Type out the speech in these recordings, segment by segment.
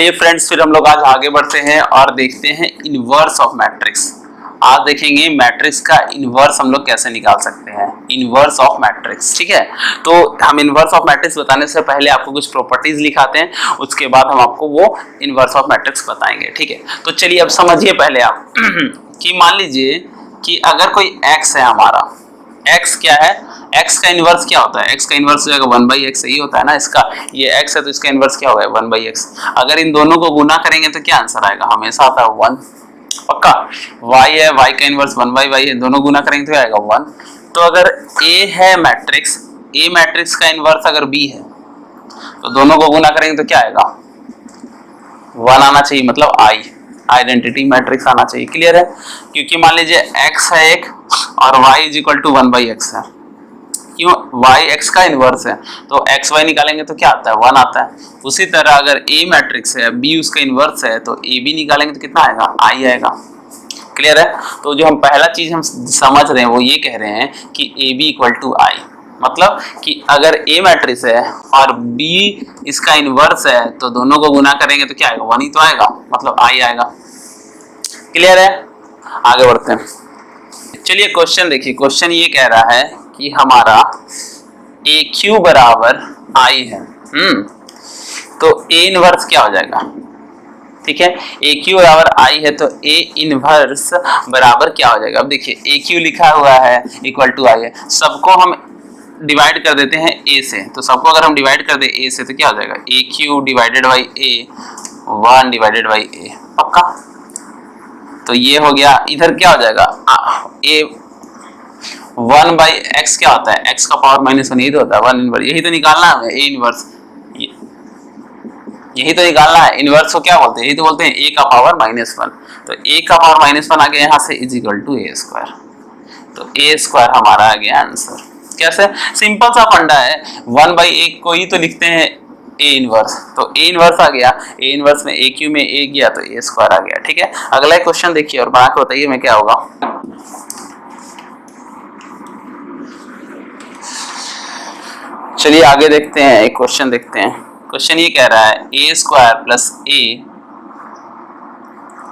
चलिए फ्रेंड्स, फिर हम लोग आज आगे बढ़ते हैं और देखते हैं इनवर्स ऑफ मैट्रिक्स। आज देखेंगे मैट्रिक्स का इनवर्स हम लोग कैसे निकाल सकते हैं, इनवर्स ऑफ मैट्रिक्स। ठीक है, तो हम इनवर्स ऑफ मैट्रिक्स बताने से पहले आपको कुछ प्रॉपर्टीज लिखाते हैं, उसके बाद हम आपको वो इनवर्स ऑफ मैट्रिक्स बताएंगे। ठीक है, तो चलिए अब समझिए पहले आप कि मान लीजिए कि अगर कोई x है, हमारा x क्या है, x का इनवर्स क्या होता है, x का इनवर्स हो जाएगा 1/x, यही होता है ना। इसका ये x है तो इसका इनवर्स क्या होगा 1/x। अगर इन दोनों को गुना करेंगे तो क्या आंसर आएगा, हमेशा आता है 1 पक्का। y है, y का इनवर्स 1/y है, दोनों गुना करेंगे तो क्या आएगा 1। तो अगर a है मैट्रिक्स, a मैट्रिक्स का इनवर्स अगर b है तो दोनों को गुना करेंगे तो क्या आएगा 1 आना चाहिए, मतलब I आइडेंटिटी मैट्रिक्स आना चाहिए। क्लियर है, क्योंकि मान लीजिए x है एक और y is equal to 1/x है, क्यों y x का इनवर्स है तो x y निकालेंगे तो क्या आता है 1 आता है। उसी तरह अगर a मैट्रिक्स है, b उसका इनवर्स है तो a b निकालेंगे तो कितना आएगा I आएगा। क्लियर है, तो जो हम पहला चीज हम समझ रहे हैं वो ये कह रहे हैं कि a b equal to I, मतलब कि अगर a मैट्रिक्स है और b इसका इनवर्स है तो दोनों को गुना करेंगे तो क्या आएगा 1 ही तो आएगा, मतलब I आएगा। क्लियर है, आगे बढ़ते हैं। चलिए क्वेश्चन देखिए, क्वेश्चन ये कह रहा है कि हमारा AQ बराबर I है। तो A इनवर्स क्या हो जाएगा, ठीक है, AQ बराबर I है तो A इनवर्स बराबर क्या हो जाएगा। अब देखिए AQ लिखा हुआ है इक्वल टू I है, सबको हम डिवाइड कर देते हैं A से, तो सबको अगर हम डिवाइड कर दे A से तो क्या हो जाएगा AQ divided by A 1 divided by A पक्का। तो ये हो गया, इधर क्या हो जाएगा A 1/x क्या होता है, x का पावर -1 यही तो होता है 1 इनवर्स, यही तो निकालना है हमें A इनवर्स, यही तो निकालना है। इनवर्स को क्या बोलते हैं, यही तो बोलते हैं A का पावर -1। तो A का पावर -1 आ गया यहाँ से is equal to A square, तो A स्क्वायर हमारा आ गया आंसर। कैसे, सिंपल सा फंडा है, 1/A को ही तो लिखते हैं A इनवर्स, तो A इनवर्स आ गया, A इनवर्स में AQ में A गया तो A स्क्वायर आ गया। ठीक है, अगला क्वेश्चन देखिए और बना के बताइए में क्या होगा। चलिए आगे देखते हैं, एक क्वेश्चन देखते हैं। क्वेश्चन ये कह रहा है A square plus A,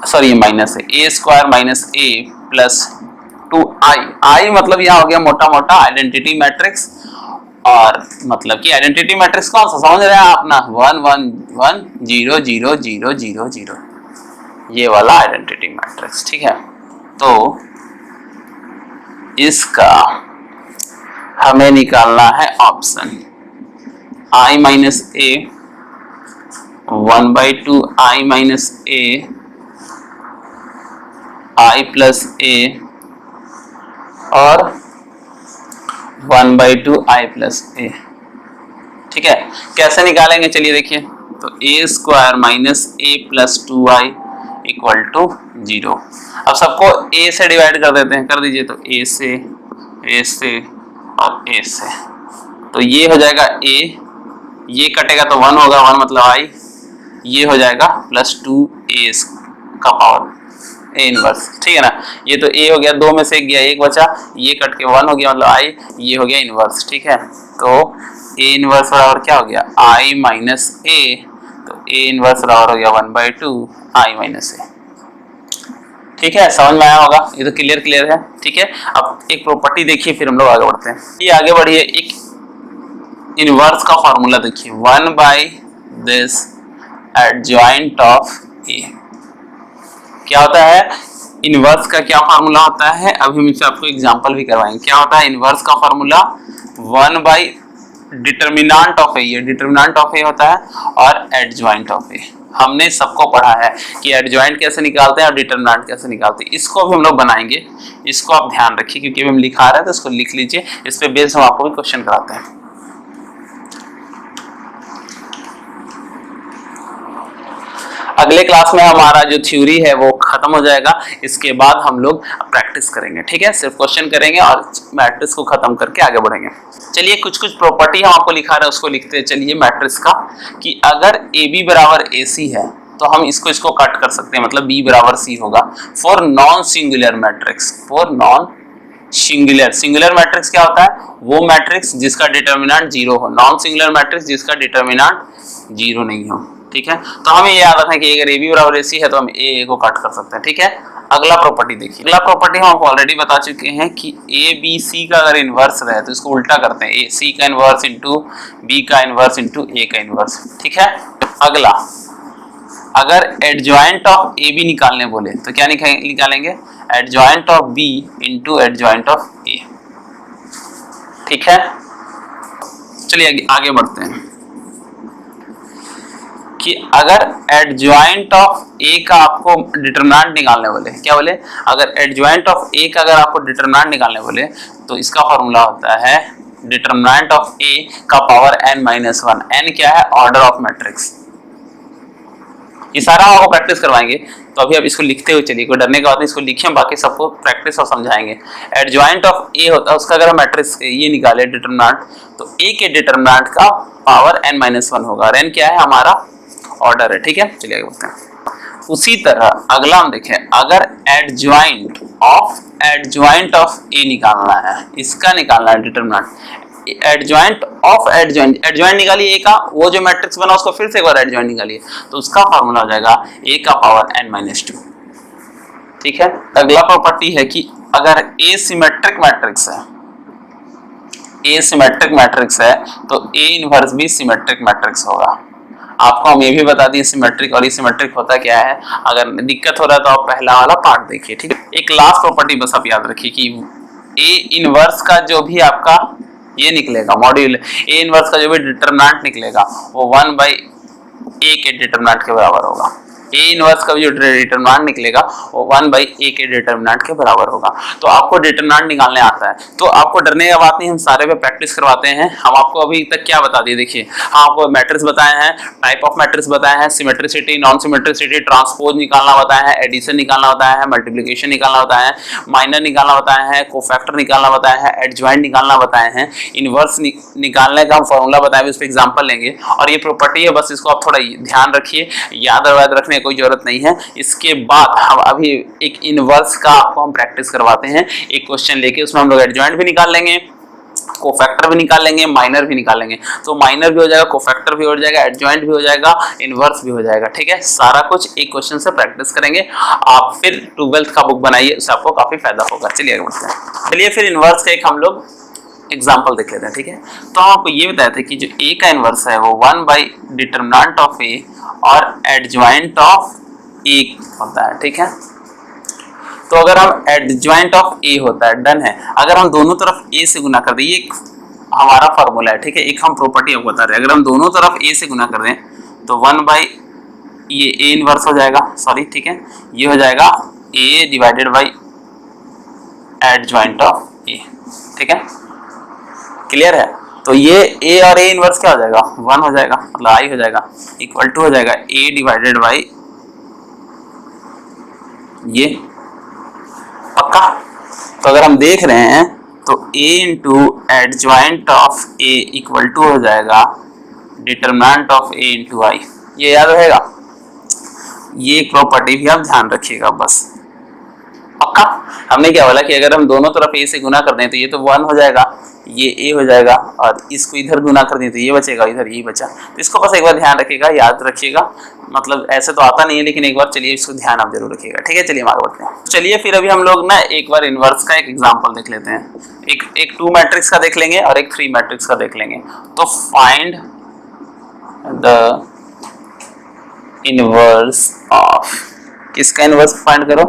sorry minus है, A square minus A plus 2I मतलब यह हो गया मोटा मोटा आइडेंटिटी मैट्रिक्स, और मतलब कि आइडेंटिटी मैट्रिक्स कौन सा समझ रहे हैं आप ना, 1 1 1 0 0 0 0 0, ये वाला आइडेंटिटी मैट्रिक्स। ठीक है, तो इसका हमें निकालना है option I minus A 1/2 I minus A I plus A और 1/2 I प्लस A। ठीक है, कैसे निकालेंगे चलिए देखिए, तो A square minus A plus 2I equal to 0। अब सबको A से डिवाइड कर देते हैं, कर दीजिए, तो A से और A से, तो ये हो जाएगा A, ये कटेगा तो 1 होगा, 1 मतलब I, ये हो जाएगा प्लस 2A का पावर A इनवर्स। ठीक है ना, ये तो A हो गया, 2 में से 1 गया, 1 बचा, ये कट के 1 हो गया मतलब I, ये हो गया इनवर्स। ठीक है, तो A इनवर्स बराबर क्या हो गया I माइनस A, तो A इनवर्स बराबर हो गया 1/2 I माइनस A। ठीक है, समझ में आया होगा, ये तो क्लियर है। ठीक है, अब एक प्रॉपर्टी देखिए फिर हम लोग आगे बढ़ते हैं। ये आगे बढ़िए, एक इनवर्स का फॉर्मूला देखिए, 1/this एडजॉइंट ऑफ A। क्या होता है इनवर्स का, क्या फार्मूला होता है, अभी हम इससे आपको एग्जांपल भी करवाएंगे। क्या होता है इनवर्स का फार्मूला, 1 डिटरमिनेंट ऑफ A, ये डिटरमिनेंट ऑफ A होता है, और एडजॉइंट ऑफ A। हमने सबको पढ़ा है कि एडजॉइंट कैसे निकालते हैं और डिटरमिनेंट कैसे निकालते हैं, इसको भी हम लोग बनाएंगे, इसको आप ध्यान रखिए क्योंकि हम लिखा रहे हैं तो इसको लिख लीजिए, इस पे बेस हम आपको भी क्वेश्चन कराते हैं। अगले क्लास में हमारा जो थ्योरी है वो खत्म हो जाएगा, इसके बाद हम लोग प्रैक्टिस करेंगे। ठीक है, सिर्फ क्वेश्चन करेंगे और मैट्रिक्स को खत्म करके आगे बढ़ेंगे। चलिए कुछ प्रॉपर्टी हम आपको लिखा रहे हैं उसको लिखते हैं। चलिए मैट्रिक्स का, कि अगर AB बराबर AC है तो हम इसको कट कर सकते हैं, मतलब B बराबर C होगा for non singular matrix, for non singular matrix क्या होता है, वो मैट्रिक्स जिसका डिटरमिनेंट 0 हो, नॉन सिंगुलर मैट्रिक्स जिसका डिटरमिनेंट 0 नहीं हो। ठीक है। तो हमें ये याद रखना है कि अगर ए बी बराबर ए सी है तो हम ए को काट कर सकते हैं, ठीक है। अगला प्रॉपर्टी देखिए, अगला प्रॉपर्टी हम ऑलरेडी बता चुके हैं कि ए बी सी का अगर इनवर्स रहे तो इसको उल्टा करते हैं, ए सी का इनवर्स इंटू बी का इनवर्स इंटू ए का इनवर्स, ठीक है। अगला, अगर एडजॉइंट ऑफ ए बी निकालने बोले तो क्या निकालेंगे, adjoint of B into adjoint of A, ठीक है। चलिए आगे बढ़ते हैं कि अगर एडजॉइंट ऑफ ए का आपको डिटरमिनेंट निकालने बोले, क्या बोले, अगर एडजॉइंट ऑफ ए का अगर आपको डिटरमिनेंट निकालने बोले तो इसका फॉर्मूला होता है डिटरमिनेंट ऑफ ए का power n minus one. n क्या है, ऑर्डर ऑफ मैट्रिक्स। ये सारा हम आपको प्रैक्टिस करवाएंगे, तो अभी आप इसको लिखते हुए चलिए, कोई डरने की बात नहीं, इसको लिखिए, हम बाकी सबको प्रैक्टिस और समझाएंगे। एडजॉइंट ऑफ ए होता है, उसका अगर हम मैट्रिक्स ये निकाले डिटरमिनेंट, तो ए के डिटरमिनेंट का पावर n माइनस वन होगा, और n क्या है, हमारा ऑर्डर है, ठीक है। चलिए आगे बढ़ते हैं। उसी तरह अगला हम देखें, अगर एडजॉइंट ऑफ ए निकालना है, इसका निकालना है डिटरमिनेंट, एडजॉइंट ऑफ एडजॉइंट निकालिए ए का, वो जो मैट्रिक्स बना उसको फिर से एक बार एडजॉइंट निकालिए, तो उसका फॉर्मूला हो जाएगा ए का पावर n माइनस टू, ठीक है। अगला प्रॉपर्टी है कि अगर ए सिमेट्रिक मैट्रिक्स है, ए सिमेट्रिक मैट्रिक्स है तो ए इनवर्स भी सिमेट्रिक मैट्रिक्स होगा। आपको हम ये भी बता दिए सिमेट्रिक और एसिमेट्रिक होता क्या है, अगर दिक्कत हो रहा है तो आप पहला वाला पार्ट देखिए, ठीक है। एक लास्ट प्रॉपर्टी बस आप याद रखिए कि ए इनवर्स का जो भी आपका ये निकलेगा मॉड्यूल, ए इनवर्स का जो भी डिटरमिनेंट निकलेगा वो 1 बाई ए के डिटरमिनेंट के बराबर होगा। ए इनवर्स का जो डिटरमिनेंट निकलेगा वो 1 बाई ए के डिटरमिनेंट के बराबर होगा। तो आपको डिटरमिनेंट निकालने आता है तो आपको डरने की बात नहीं, हम सारे पे प्रैक्टिस करवाते हैं। हम आपको अभी तक क्या बता दिए, देखिए हाँ, आपको मैट्रिक्स बताए हैं, टाइप ऑफ मैट्रिक्स बताए हैं, सिमेट्रिसिटी, नॉन सिमेट्रिसिटी, ट्रांसपोज निकालना बताया है, एडिशन निकालना बताया है, मल्टीप्लिकेशन निकालना बताया है, माइनर निकालना बताया है, कोफैक्टर निकालना बताया है, एडजॉइंट निकालना बताए हैं, इनवर्स निकालने का हम फॉर्मूला बताया है, उस पर एग्जाम्पल लेंगे। और ये प्रॉपर्टी है, बस इसको आप थोड़ा ध्यान रखिए, याद रखने कोई जरूरत नहीं है। इसके बाद हम अभी एक इनवर्स का आपको हम प्रैक्टिस करवाते हैं, एक क्वेश्चन लेके उसमें हम लोग एडजॉइंट भी निकाल लेंगे, कोफैक्टर भी निकाल लेंगे, माइनर भी निकाल लेंगे। तो माइनर भी हो जाएगा, कोफैक्टर भी हो जाएगा, एडजॉइंट भी हो जाएगा, इनवर्स भी हो जाएगा, ठीक है। सारा कुछ एक क्वेश्चन से प्रैक्टिस करेंगे। आप फिर 12th का बुक बनाइए, उससे आपको काफी फायदा होगा। चलिए आगे बढ़ते हैं। चलिए फिर इनवर्स का एक हम लोग एग्जाम्पल देख लेते हैं, ठीक है। तो हम आपको ये बताए थे कि जो ए का इनवर्स है वो 1 बाई डिटरमिनेंट ऑफ ए और एडजॉइंट ऑफ ए होता है, ठीक है। तो अगर हम एडजॉइंट ऑफ ए होता है, डन है, अगर हम दोनों तरफ ए से गुना कर दें, ये हमारा फॉर्मूला है, ठीक है। एक हम प्रॉपर्टी आपको बता रहे हैं, अगर हम दोनों तरफ ए से गुना कर दें तो 1 बाई ये ए इनवर्स हो जाएगा, सॉरी, ठीक है, ये हो जाएगा ए divided by adjoint of A, ठीक है, क्लियर है। तो ये ए और ए इनवर्स क्या हो जाएगा, 1 हो जाएगा, मतलब आई हो जाएगा, इक्वल टू हो जाएगा ए डिवाइडेड बाई ये, पक्का। तो अगर हम देख रहे हैं तो a into adjoint of a equal to हो जाएगा determinant of a into I, ये याद रहेगा। ये प्रॉपर्टी भी आप ध्यान रखिएगा, बस पक्का। हमने क्या बोला कि अगर हम दोनों तरफ a से गुना कर दें तो ये तो 1 हो जाएगा, ये a हो जाएगा, और इसको इधर गुना कर दें तो ये बचेगा, इधर ये बचा। तो इसको बस एक बार ध्यान रखिएगा, याद रखिएगा, मतलब ऐसे तो आता नहीं है लेकिन एक बार चलिए इसको ध्यान आप जरूर रखिएगा, ठीक है। चलिए हम आगे बढ़ते हैं। चलिए फिर अभी हम लोग ना एक बार इनवर्स का एक एग्जांपल देख लेते हैं। एक 2 मैट्रिक्स का देख लेंगे और एक 3 मैट्रिक्स का देख लेंगे। तो फाइंड द इनवर्स ऑफ, किसका इनवर्स फाइंड करो,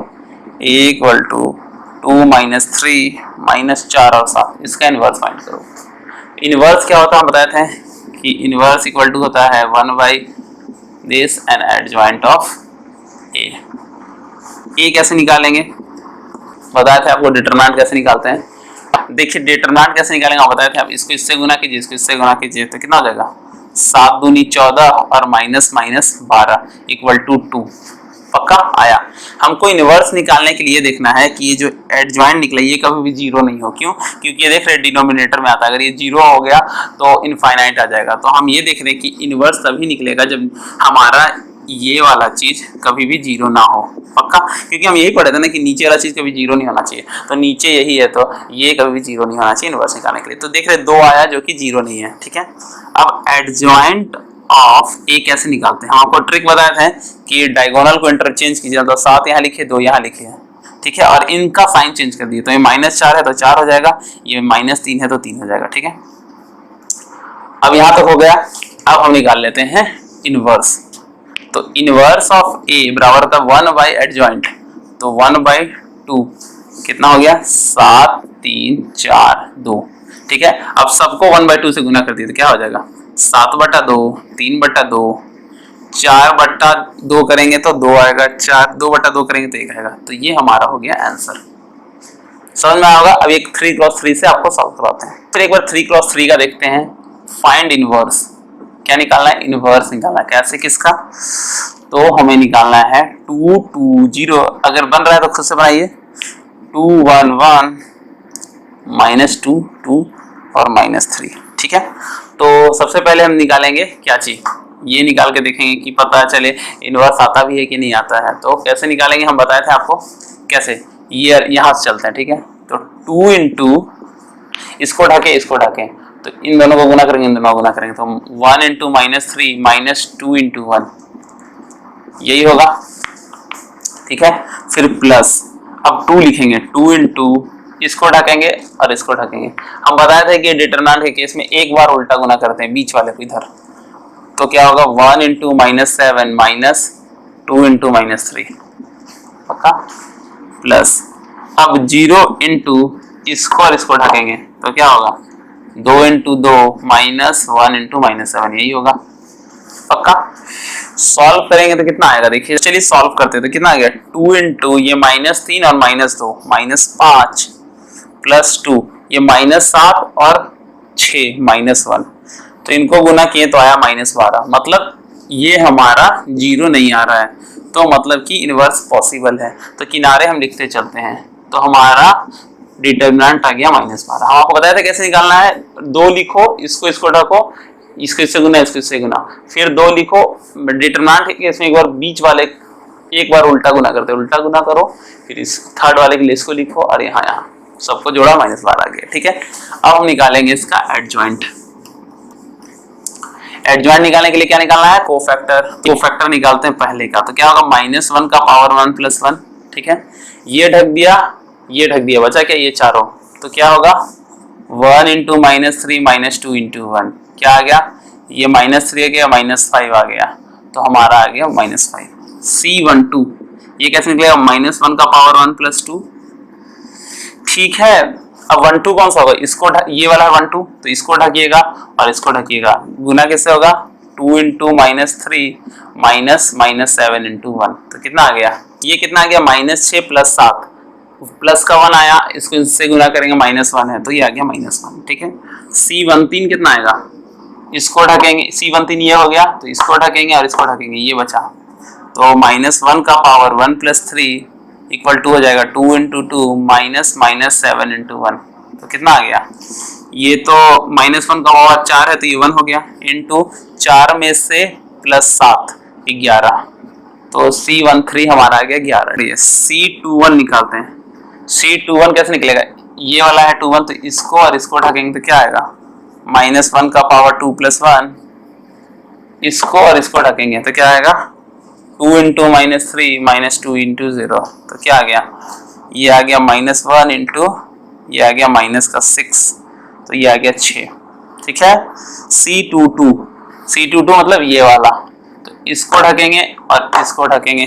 a equal to 2 minus 3 minus 4 और 7, इसका इनवर्स फाइंड करो। इनवर्स क्या होता है, हम बताए थे कि इनवर्स इक्वल टू होता है 1 by this and adjoint of A. A कैसे निकालेंगे, बताए थे आपको डिटरमिनेंट कैसे निकालते हैं। देखिए डिटरमिनेंट कैसे निकालेंगे, आप बताए थे, आप इसको इससे गुना कीजिए, इसको इससे गुना कीजिए, तो कितना हो जाएगा, 7 दूनी 14 और माइनस माइनस 12 इक्वल टू 2, पक्का आया। हमको इनवर्स निकालने के लिए देखना है कि ये जो एडजॉइंट निकला ये कभी भी जीरो नहीं हो, क्यों, क्योंकि ये देख रहे हैं डिनोमिनेटर में आता है, अगर ये जीरो हो गया तो इनफाइनाइट आ जाएगा। तो हम ये देख रहे हैं कि इनवर्स तभी निकलेगा जब हमारा ये वाला चीज कभी भी जीरो ना हो, पक्का, क्योंकि हम यही पढ़े थे ना कि नीचे वाला चीज कभी जीरो नहीं होना चाहिए, तो नीचे यही है, तो ये कभी भी जीरो नहीं होना चाहिए इनवर्स निकालने के लिए। तो देख रहे 2 आया जो कि जीरो नहीं है, ठीक है। अब एडजॉइंट ऑफ ए कैसे निकालते हैं, हम आपको ट्रिक बताए थे कि डायगोनल को इंटरचेंज कीजिए, तो 7 यहाँ लिखे 2 यहाँ लिखे हैं, ठीक है, और इनका साइन चेंज कर दिए, तो ये -4 है तो 4 हो जाएगा, ये -3 है तो 3 हो जाएगा, ठीक है। अब यहाँ तक हो गया। अब हम निकाल लेते हैं इनवर्स। तो इनवर्स ऑफ ए बराबर था 1 एडजॉइंट, तो 1/2 कितना हो गया 7 3 4 2, ठीक है। अब सबको 1/2 से गुना कर दिए तो क्या हो जाएगा 7/2 3/2 4/2 करेंगे तो 2 आएगा, 2/2 करेंगे तो 1 आएगा, तो ये हमारा हो गया आंसर। समझ में आएगा। अब एक 3x3 से आपको सॉल्व करवाते हैं। फिर एक बार 3x3 का देखते हैं। फाइंड इनवर्स, क्या निकालना है, इनवर्स निकालना है। कैसे, किसका, तो हमें निकालना है 2 2 0, अगर बन रहा है तो खुद से बनाइए, 2 1 1 -2 2 और -3, ठीक है। तो सबसे पहले हम निकालेंगे क्या चीज, ये निकाल के देखेंगे कि पता चले इनवर्स आता भी है कि नहीं आता है। तो कैसे निकालेंगे हम बताए थे आपको कैसे, ये यहाँ से चलते हैं, ठीक है। तो 2 इंटू इसको ढके इसको ढके, तो इन दोनों को गुना करेंगे, इन दोनों को गुना करेंगे, तो 1 इंटू -3 -2 इंटू 1, यही होगा, ठीक है। फिर प्लस, अब 2 लिखेंगे, 2 इंटू इसको ढकेंगे और इसको ढकेंगे। हम बताए थे कि डिटरमिनेंट के केस में एक बार उल्टा गुना करते हैं बीच वाले को इधर, तो क्या होगा 1 इंटू -7 -2 इंटू -3, पक्का, प्लस अब 0 इंटू इसको और इसको ढकेंगे तो क्या होगा 2 इंटू 2 -1 इंटू -7, यही होगा, पक्का। सॉल्व करेंगे तो कितना आएगा, देखिए चलिए सॉल्व करते हैं। तो कितना आ गया 2 इंटू ये -3 और -2 -5 प्लस 2 ये -7 और 6 -1, तो इनको गुना किए तो आया -12, मतलब ये हमारा 0 नहीं आ रहा है, तो मतलब कि इनवर्स पॉसिबल है। तो किनारे हम लिखते चलते हैं, तो हमारा डिटरमिनेंट आ गया -12। हम आपको बताया था कैसे निकालना है, 2 लिखो, इसको इसको ढको, इसको इससे गुना, इसको इससे गुना, फिर 2 लिखो, डिटरमिनेंट के केस में एक बार बीच वाले एक बार उल्टा गुना करते, उल्टा गुना करो, फिर इस थर्ड वाले के लिए इसको लिखो और यहाँ सबको जोड़ा -12 आ गया, ठीक है। अब हम निकालेंगे इसका एडजॉइंट। एडजॉइंट निकालने के लिए क्या निकालना है, कोफैक्टर। कोफैक्टर निकालते हैं पहले का, तो क्या होगा -1 का पावर 1 + 1, ठीक है। ये ढक दिया, ये ढक दिया, बचा क्या ये चारों, तो क्या होगा 1 इंटू -3 -2 इंटू 1, क्या आ गया ये -3 आ गया, -5 आ गया, तो हमारा आ गया -5। C12 ये कैसे निकलेगा, -1 का पावर 1 + 2, ठीक है। अब 1 2 कौन सा होगा, इसको ये वाला है 1 2, तो इसको ढकिएगा और इसको ढकिएगा, गुना कैसे होगा 2 इंटू -3 -7 इंटू 1, तो कितना आ गया, ये कितना आ गया -6 + 7, प्लस का 1 आया, इसको इससे गुना करेंगे -1 है, तो ये आ गया -1, ठीक है। C13 कितना आएगा, इसको ढकेंगे, C13 ये हो गया, तो इसको ढकेंगे और इसको ढकेंगे, ये बचा, तो -1 का पावर 1 + 3 = 2 हो जाएगा, 2 इंटू 2 -7 इंटू 1, तो कितना आ गया, ये तो -1 का पावर 4 है तो ये 1 हो गया, इंटू 4 में से +7 11, तो C13 हमारा आ गया 11। C21 निकालते हैं। C21 कैसे निकलेगा, ये वाला है 21, तो इसको और इसको ढकेंगे तो क्या आएगा -1 का पावर 2 + 1, इसको और इसको ढकेंगे तो क्या आएगा 2 इंटू -3 -2 इंटू 0, तो क्या आ गया, ये आ गया -1 इंटू ये आ गया -6, तो ये आ गया 6, ठीक है। C22 मतलब ये वाला, तो इसको ढकेंगे और इसको ढकेंगे,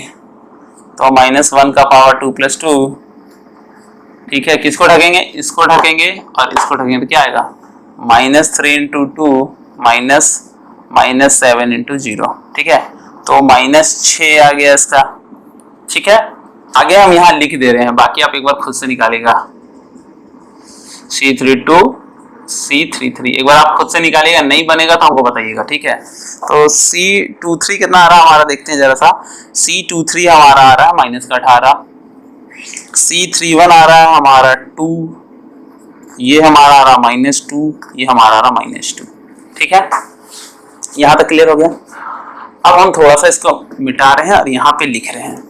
तो -1 का पावर 2 + 2, ठीक है। किसको ढकेंगे, इसको ढकेंगे और इसको ढकेंगे, तो क्या आएगा -3 इंटू 2 -7 इंटू 0, ठीक है, तो -6 आ गया इसका, ठीक है। आगे हम यहाँ लिख दे रहे हैं, बाकी आप एक बार खुद से निकालिएगा। C33 एक बार आप खुद से निकालिएगा, नहीं बनेगा तो हमको बताइएगा, ठीक है। तो C23 कितना आ रहा है हमारा, देखते हैं जरा सा। C23 हमारा आ रहा है -18, C31 आ रहा है हमारा 2, ये हमारा आ रहा -2, ये हमारा आ रहा -2, ठीक है। यहाँ तक क्लियर हो गया। अब हम थोड़ा सा इसको मिटा रहे हैं और यहाँ पे लिख रहे हैं।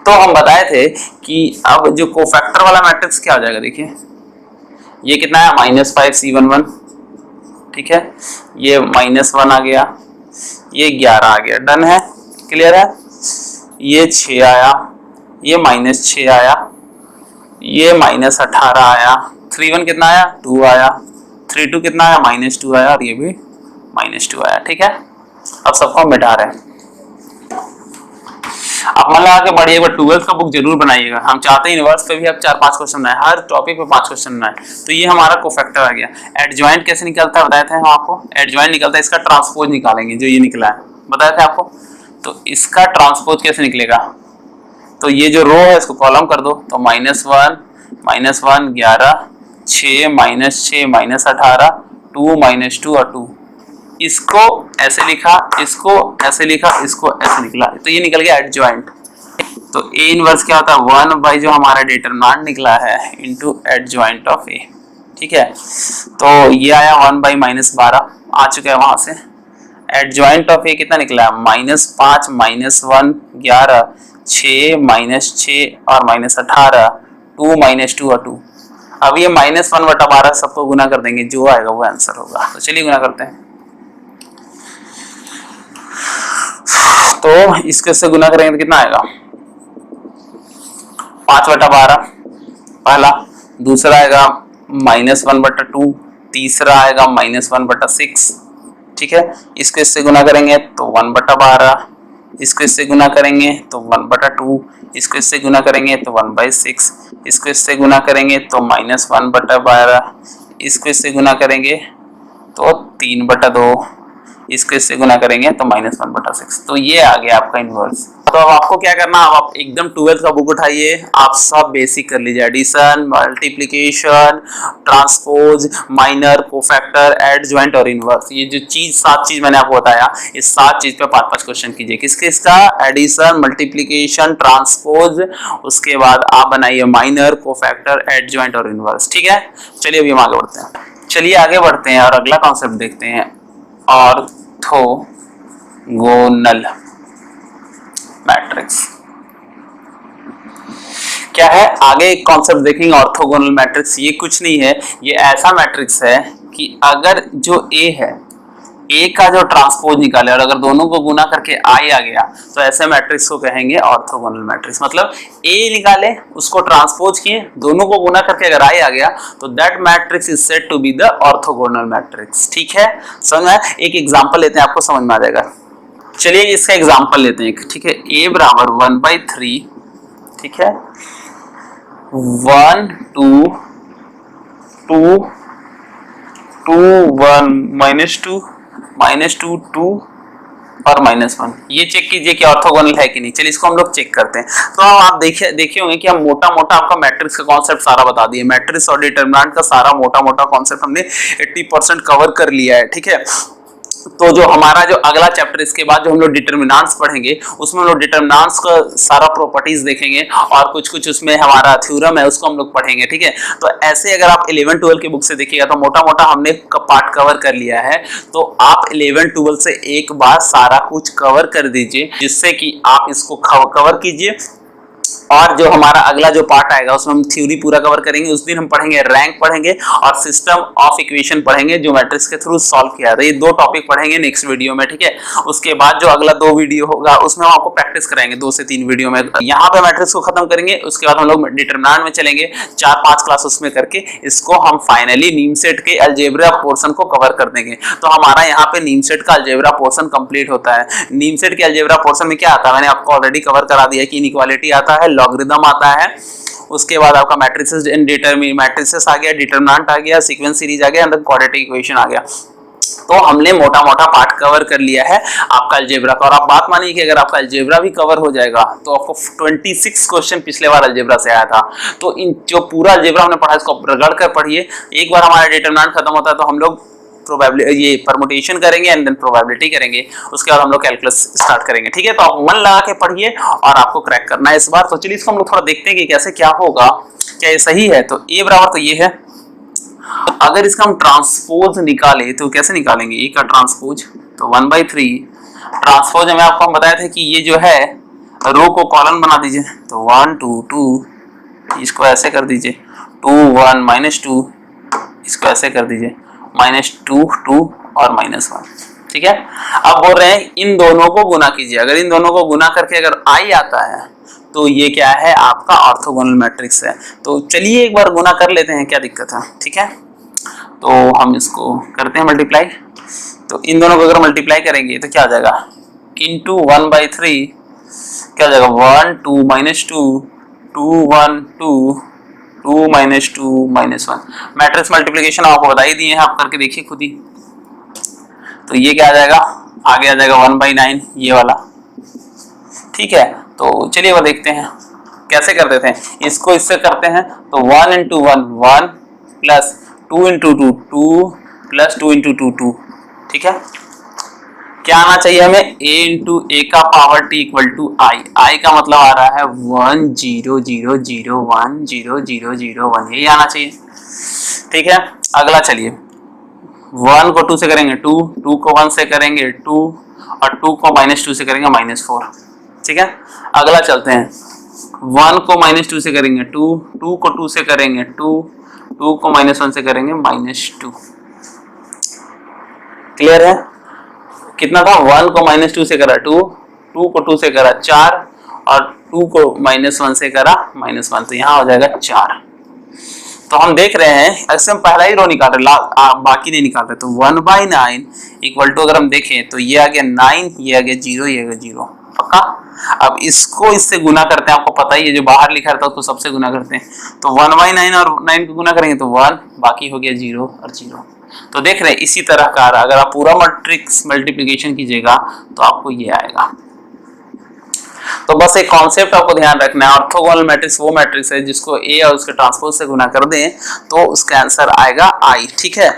तो हम बताए थे कि अब जो कोफैक्टर वाला मैट्रिक्स क्या हो जाएगा, देखिए ये कितना है -5 C11, ठीक है, ये -1 आ गया, ये 11 आ गया, डन है, क्लियर है। ये 6 आया, ये -6 आया, ये -18 आया, 3 1 कितना आया, 2 आया, 3 2 कितना आया, -2 आया, और ये भी -2 आया, ठीक है। अब सबको हम मिटा रहे हैं। अब मन लगा के बढ़िए, एक बार 12th का बुक जरूर बनाइएगा। हम चाहते हैं इनवर्स पे भी अब 4-5 क्वेश्चन बनाए, हर टॉपिक पे 5 क्वेश्चन बनाए। तो ये हमारा कोफैक्टर आ गया। एडजॉइंट कैसे निकलता है बताए थे हम आपको, एडजॉइंट निकलता है, इसका ट्रांसपोज निकालेंगे, जो ये निकला है बताए थे आपको। तो इसका ट्रांसपोज कैसे निकलेगा, तो ये जो रो है इसको कॉलम कर दो, तो -1 -1 11 6 -6 -18 2 -2 और 2, इसको ऐसे लिखा, इसको ऐसे लिखा, इसको ऐसे निकला, तो ये निकल गया एडजॉइंट। तो ए इनवर्स क्या होता है, 1 बाई जो हमारा डिटरमिनेंट निकला है इनटू एडजॉइंट ऑफ ए, ठीक है। तो ये आया 1 बाई -12 आ चुका है वहां से। एडजॉइंट ऑफ ए कितना निकला है, -5 -1 11 6 -6 और -18 2 -2 और 2। अब ये -1/12 सबको गुना कर देंगे, जो आएगा वो आंसर होगा। तो चलिए गुना करते हैं। तो इसके से गुना करेंगे तो कितना आएगा, 5/12 पहला, दूसरा आएगा -1/2, तीसरा आएगा -1/6, ठीक है। इसको इससे गुना करेंगे तो 1/12, इसको इससे गुना करेंगे तो 1/2, इसको इससे गुना करेंगे तो 1/6, इसको इससे गुना करेंगे तो -1/12, इसको इससे गुना करेंगे तो 3/2, इसको इससे गुना करेंगे तो -1/6। तो ये आ गया आपका इनवर्स। तो अब आपको क्या करना, अब आप एकदम 12th का बुक उठाइए, आप सब बेसिक कर लीजिए, addition, multiplication, transpose, minor, cofactor, adjoint और इनवर्स। ये जो 7 चीज मैंने आपको बताया, इस 7 चीज पे 5-5 क्वेश्चन कीजिए। किसका, एडिशन, मल्टीप्लिकेशन, ट्रांसपोज, उसके बाद आप बनाइए माइनर, कोफैक्टर, एडजॉइंट और इनवर्स, ठीक है। चलिए अभी हम आगे बढ़ते हैं, चलिए आगे बढ़ते हैं और अगला कॉन्सेप्ट देखते हैं, ऑर्थोगोनल मैट्रिक्स क्या है। आगे एक कॉन्सेप्ट देखेंगे ऑर्थोगोनल मैट्रिक्स। ये कुछ नहीं है, ये ऐसा मैट्रिक्स है कि अगर जो ए है, ए का जो ट्रांसपोज निकाले और अगर दोनों को गुना करके आई आ गया, तो ऐसे मैट्रिक्स को कहेंगे ऑर्थोगोनल मैट्रिक्स। मतलब ए निकाले, उसको ट्रांसपोज किए, दोनों को गुना करके अगर आई आ गया, तो that matrix is said to be the orthogonal matrix, ठीक है। समझ में? एक एग्जांपल लेते हैं, आपको समझ में आ जाएगा। चलिए इसका एग्जांपल लेते हैं, ठीक है। a बराबर 1/3, ठीक है, 1 2 2 2 1 -2 -2 2 और -1। ये चेक कीजिए कि ऑर्थोगोनल है कि नहीं। चलिए इसको हम लोग चेक करते हैं। तो आप देखे होंगे कि हम मोटा मोटा आपका मैट्रिक्स का कॉन्सेप्ट सारा बता दिए, मैट्रिक्स और डिटरमिनेंट का सारा मोटा मोटा कॉन्सेप्ट हमने 80% कवर कर लिया है, ठीक है। तो जो हमारा जो अगला चैप्टर, इसके बाद जो हम लोग डिटरमिनेंट्स पढ़ेंगे, उसमें हम लोग डिटरमिनेंट्स का सारा प्रॉपर्टीज देखेंगे और कुछ कुछ उसमें हमारा थ्योरम है उसको हम लोग पढ़ेंगे, ठीक है। तो ऐसे अगर आप 11-12 की बुक से देखिएगा तो मोटा मोटा हमने पार्ट कवर कर लिया है। तो आप 11-12 से एक बार सारा कुछ कवर कर दीजिए, जिससे कि आप इसको कवर कीजिए। और जो हमारा अगला जो पार्ट आएगा उसमें हम थ्योरी पूरा कवर करेंगे। उस दिन हम पढ़ेंगे रैंक पढ़ेंगे और सिस्टम ऑफ इक्वेशन पढ़ेंगे, जो मैट्रिक्स के थ्रू सॉल्व किया था। ये 2 टॉपिक पढ़ेंगे नेक्स्ट वीडियो में, ठीक है। उसके बाद जो अगला 2 वीडियो होगा उसमें हम आपको प्रैक्टिस कराएंगे 2 से 3 वीडियो में। यहाँ पे मैट्रिक्स को खत्म करेंगे, उसके बाद हम लोग डिटरमिनेंट में चलेंगे, 4-5 क्लास उसमें करके इसको हम फाइनली नीम सेट के अलजेब्रा पोर्शन को कवर कर देंगे। तो हमारा यहाँ पे नीम सेट का अलजेब्रा पोर्शन कंप्लीट होता है। नीम सेट के अलजेब्रा पोर्शन में क्या आता है, मैंने आपको ऑलरेडी कवर करा दिया कि इनइक्वालिटी आता है, लॉगरिथम आता है, उसके बाद आपका मैट्रिसेस एंड मैट्रिसेस आ गया, डिटरमिनेंट आ गया, सीक्वेंस सीरीज आ गया, एंड क्वाड्रेटिक इक्वेशन आ गया। तो हमने मोटा मोटा पार्ट कवर कर लिया है आपका अलजेब्रा का। और आप बात मानिए कि अगर आपका अलजेब्रा भी कवर हो जाएगा तो आपको 26 क्वेश्चन पिछले बार अलजेब्रा से आया था। तो इन जो पूरा अलजेब्रा हमने पढ़ा इसको रगड़ कर पढ़िए। एक बार हमारा डिटरमिनेंट खत्म होता है तो हम लोग प्रोबेबिलिटी, ये परमुटेशन करेंगे एंड देन प्रोबेबिलिटी करेंगे, उसके बाद हम लोग कैलकुलस स्टार्ट करेंगे, ठीक है। तो आप मन लगा के पढ़िए और आपको क्रैक करना है इस बार। तो चलिए इसको हम लोग थोड़ा देखते हैं कि कैसे क्या होगा, क्या ये सही है। तो ए बराबर तो ये है, अगर इसका हम ट्रांसपोज निकाले तो कैसे निकालेंगे, ए का ट्रांसपोज, तो 1/3 ट्रांसपोज हमें आपको हम बताया था कि ये जो है रो को कॉलम बना दीजिए, तो 1 2 2 इसको ऐसे कर दीजिए, 2 1 -2 इसको ऐसे कर दीजिए, -2 2 और -1, ठीक है। अब बोल रहे हैं इन दोनों को गुना कीजिए। अगर इन दोनों को गुना करके अगर I आता है तो ये क्या है, आपका ऑर्थोगोनल मैट्रिक्स है। तो चलिए एक बार गुना कर लेते हैं, क्या दिक्कत है, ठीक है। तो हम इसको करते हैं मल्टीप्लाई। तो इन दोनों को अगर मल्टीप्लाई करेंगे तो क्या हो जाएगा, इंटू 1/3 क्या हो जाएगा, 1 2 -2 2 1 2 2 -2 -1। मैट्रिक्स मल्टीप्लिकेशन आपको बता ही दिए हैं, आप करके देखिए खुद ही। तो ये क्या आ जाएगा, आगे आ जाएगा 1/9 ये वाला, ठीक है। तो चलिए वो देखते हैं कैसे कर देते हैं। इसको इससे करते हैं तो 1 × 1 1 प्लस 2 × 2 2 प्लस 2 × 2 2, ठीक है। क्या आना चाहिए हमें, a × a का पावर t = I। I का मतलब आ रहा है 1 0 0 0 1 0 0 0 1, यही आना चाहिए, ठीक है। अगला चलिए, 1 को 2 से करेंगे 2, 2 को 1 से करेंगे 2 और 2 को -2 से करेंगे -4, ठीक है। अगला चलते हैं, 1 को -2 से करेंगे 2, 2 को 2 से करेंगे 2, 2 को -1 से करेंगे -2। क्लियर है, कितना था, 1 को -2 से करा 2, 2 को 2 से करा 4 और 2 को -1 से करा -1, तो यहाँ हो जाएगा 4। तो हम देख रहे हैं, ऐसे हम पहला ही रो निकाल रहे, बाकी नहीं निकाल रहे। तो 1/9 इक्वल टू, अगर हम देखें तो ये आ गया 9, ये आ गया 0, ये आ गया 0, पक्का। अब इसको इससे गुना करते हैं, आपको पता ही है, जो बाहर लिखा रहता है उसको सबसे गुना करते हैं। तो 1/9 और 9 को गुना करेंगे तो 1, बाकी हो गया 0 और 0। तो देख रहे हैं इसी तरह का, अगर आप पूरा मैट्रिक्स मल्टीप्लिकेशन कीजिएगा तो आपको ये आएगा। तो बस एक कॉन्सेप्ट आपको ध्यान रखना है, ऑर्थोगोनल मैट्रिक्स वो मैट्रिक्स है जिसको A और उसके ट्रांसपोज से गुना कर दें तो उसका आंसर आएगा I, ठीक है।